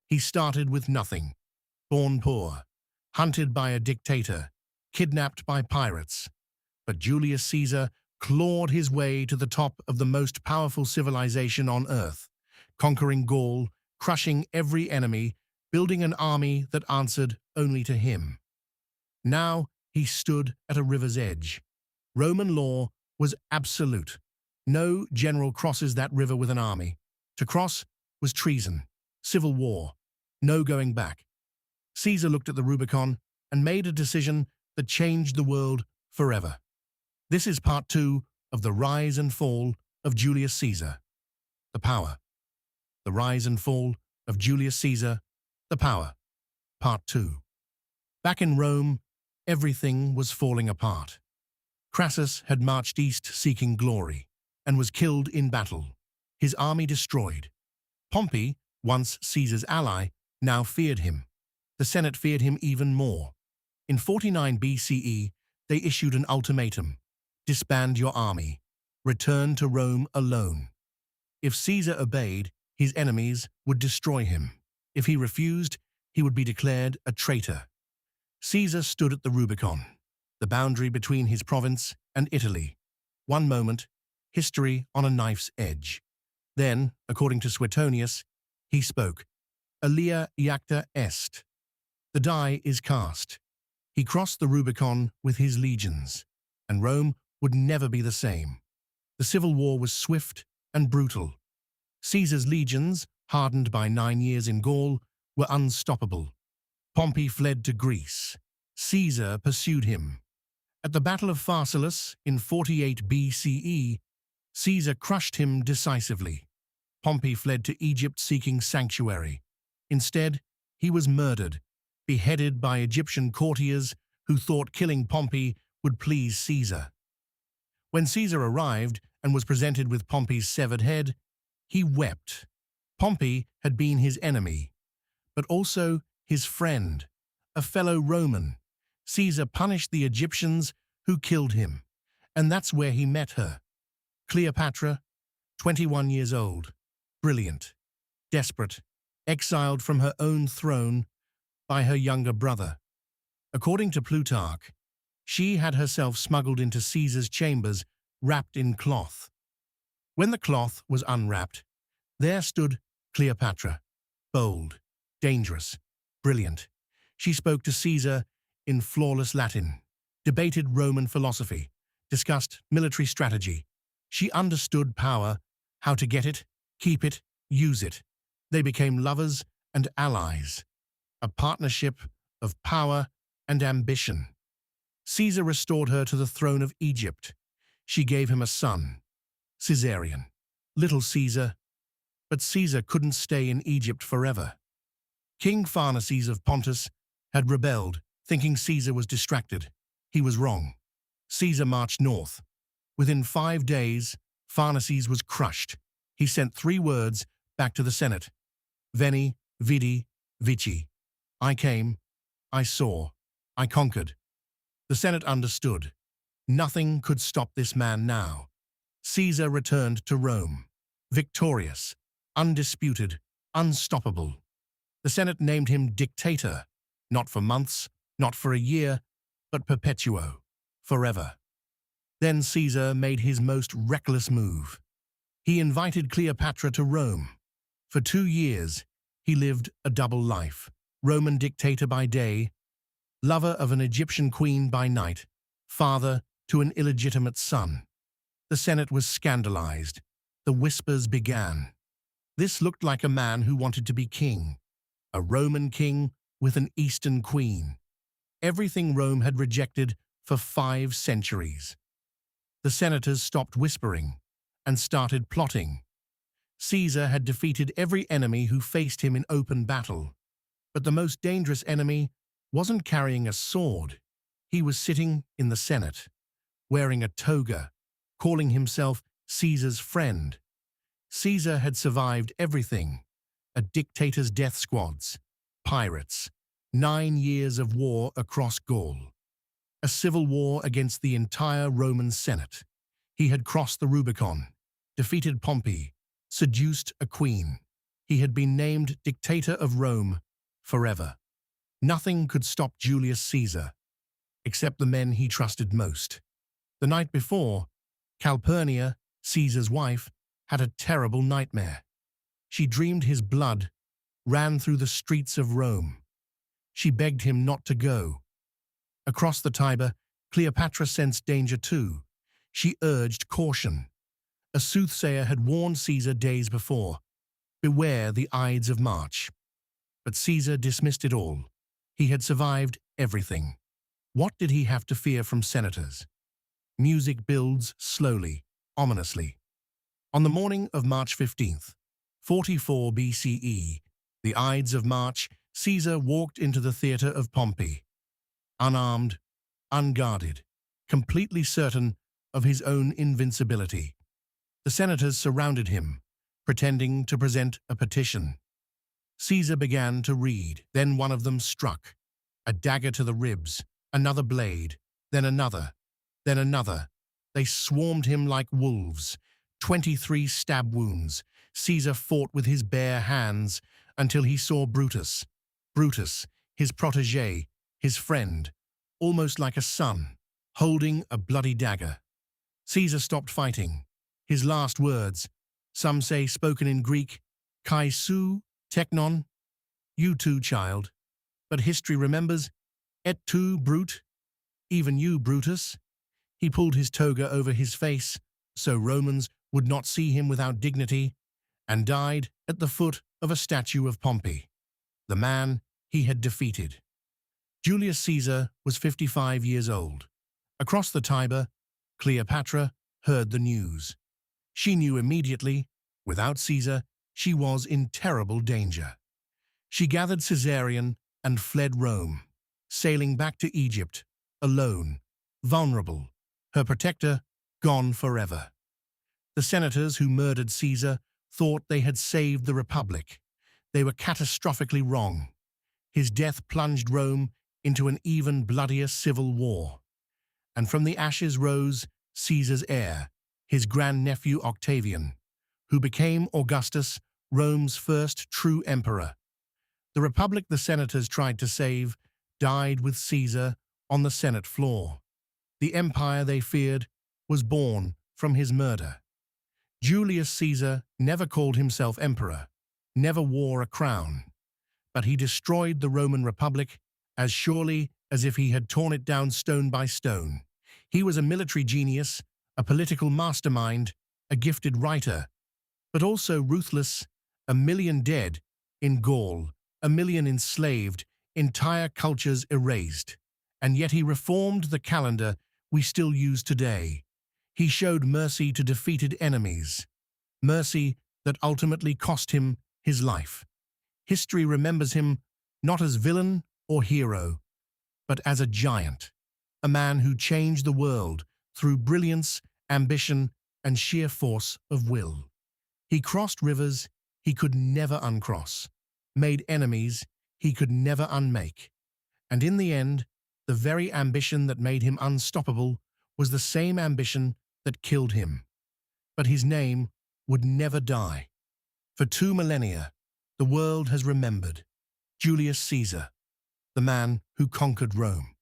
He started with nothing, born poor, hunted by a dictator, kidnapped by pirates. But Julius Caesar clawed his way to the top of the most powerful civilization on earth, conquering Gaul, crushing every enemy, building an army that answered only to him. Now he stood at a river's edge. Roman law was absolute. No general crosses that river with an army. To cross was treason, civil war, no going back. Caesar looked at the Rubicon and made a decision that changed the world forever. This is part 2 of the rise and fall of Julius Caesar. The power. The rise and fall of Julius Caesar. The power. Part 2. Back in Rome, everything was falling apart. Crassus had marched east seeking glory and was killed in battle, his army destroyed. Pompey, once Caesar's ally, now feared him. The Senate feared him even more. In 49 BCE, they issued an ultimatum: disband your army, return to Rome alone. If Caesar obeyed, his enemies would destroy him. If he refused, he would be declared a traitor. Caesar stood at the Rubicon, the boundary between his province and Italy. One moment, history on a knife's edge. Then, according to Suetonius, he spoke, Alea iacta est. The die is cast. He crossed the Rubicon with his legions, and Rome would never be the same. The civil war was swift and brutal. Caesar's legions, hardened by 9 years in Gaul, were unstoppable. Pompey fled to Greece. Caesar pursued him. At the Battle of Pharsalus in 48 BCE, Caesar crushed him decisively. Pompey fled to Egypt seeking sanctuary. Instead, he was murdered, beheaded by Egyptian courtiers who thought killing Pompey would please Caesar. When Caesar arrived and was presented with Pompey's severed head, he wept. Pompey had been his enemy, but also his friend, a fellow Roman. Caesar punished the Egyptians who killed him, and that's where he met her. Cleopatra, 21 years old, brilliant, desperate, exiled from her own throne by her younger brother. According to Plutarch, she had herself smuggled into Caesar's chambers, wrapped in cloth. When the cloth was unwrapped, there stood Cleopatra, bold, dangerous, brilliant. She spoke to Caesar in flawless Latin, debated Roman philosophy, discussed military strategy. She understood power, how to get it, keep it, use it. They became lovers and allies, a partnership of power and ambition. Caesar restored her to the throne of Egypt. She gave him a son, Caesarion, little Caesar. But Caesar couldn't stay in Egypt forever. King Pharnaces of Pontus had rebelled, thinking Caesar was distracted. He was wrong. Caesar marched north. Within 5 days, Pharnaces was crushed. He sent 3 words back to the Senate: Veni, Vidi, Vici. I came, I saw, I conquered. The Senate understood. Nothing could stop this man now. Caesar returned to Rome, victorious, undisputed, unstoppable. The Senate named him dictator, not for months, not for a year, but perpetuo, forever. Then Caesar made his most reckless move. He invited Cleopatra to Rome. For 2 years, he lived a double life: Roman dictator by day, lover of an Egyptian queen by night, father to an illegitimate son. The Senate was scandalized. The whispers began. This looked like a man who wanted to be king, a Roman king with an Eastern queen. Everything Rome had rejected for 5 centuries. The senators stopped whispering and started plotting. Caesar had defeated every enemy who faced him in open battle. But the most dangerous enemy wasn't carrying a sword. He was sitting in the Senate, wearing a toga, calling himself Caesar's friend. Caesar had survived everything: a dictator's death squads, pirates, 9 years of war across Gaul, a civil war against the entire Roman Senate. He had crossed the Rubicon, defeated Pompey, seduced a queen. He had been named dictator of Rome forever. Nothing could stop Julius Caesar, except the men he trusted most. The night before, Calpurnia, Caesar's wife, had a terrible nightmare. She dreamed his blood ran through the streets of Rome. She begged him not to go. Across the Tiber, Cleopatra sensed danger too. She urged caution. A soothsayer had warned Caesar days before, "Beware the Ides of March." But Caesar dismissed it all. He had survived everything. What did he have to fear from senators? Music builds slowly, ominously. On the morning of March 15th, 44 BCE, the Ides of March, Caesar walked into the theater of Pompey. Unarmed, unguarded, completely certain of his own invincibility. The senators surrounded him, pretending to present a petition. Caesar began to read. Then one of them struck. A dagger to the ribs, another blade, then another, then another. They swarmed him like wolves. 23 stab wounds. Caesar fought with his bare hands until he saw Brutus. Brutus, his protégé, his friend, almost like a son, holding a bloody dagger. Caesar stopped fighting. His last words, some say spoken in Greek, kai su, teknon, you too, child. But history remembers, et tu, Brute, even you, Brutus. He pulled his toga over his face, so Romans would not see him without dignity, and died at the foot of a statue of Pompey, the man he had defeated. Julius Caesar was 55 years old. Across the Tiber, Cleopatra heard the news. She knew immediately, without Caesar, she was in terrible danger. She gathered Caesarion and fled Rome, sailing back to Egypt, alone, vulnerable, her protector gone forever. The senators who murdered Caesar thought they had saved the Republic. They were catastrophically wrong. His death plunged Rome into an even bloodier civil war. And from the ashes rose Caesar's heir, his grandnephew Octavian, who became Augustus, Rome's first true emperor. The republic the senators tried to save died with Caesar on the Senate floor. The empire they feared was born from his murder. Julius Caesar never called himself emperor, never wore a crown, but he destroyed the Roman Republic as surely as if he had torn it down stone by stone. He was a military genius, a political mastermind, a gifted writer, but also ruthless. 1,000,000 dead in Gaul, 1,000,000 enslaved, entire cultures erased. And yet he reformed the calendar we still use today. He showed mercy to defeated enemies, mercy that ultimately cost him his life. History remembers him not as villain or hero, but as a giant, a man who changed the world through brilliance, ambition, and sheer force of will. He crossed rivers he could never uncross, made enemies he could never unmake. And in the end, the very ambition that made him unstoppable was the same ambition that killed him. But his name would never die. For 2 millennia, the world has remembered Julius Caesar, the man who conquered Rome.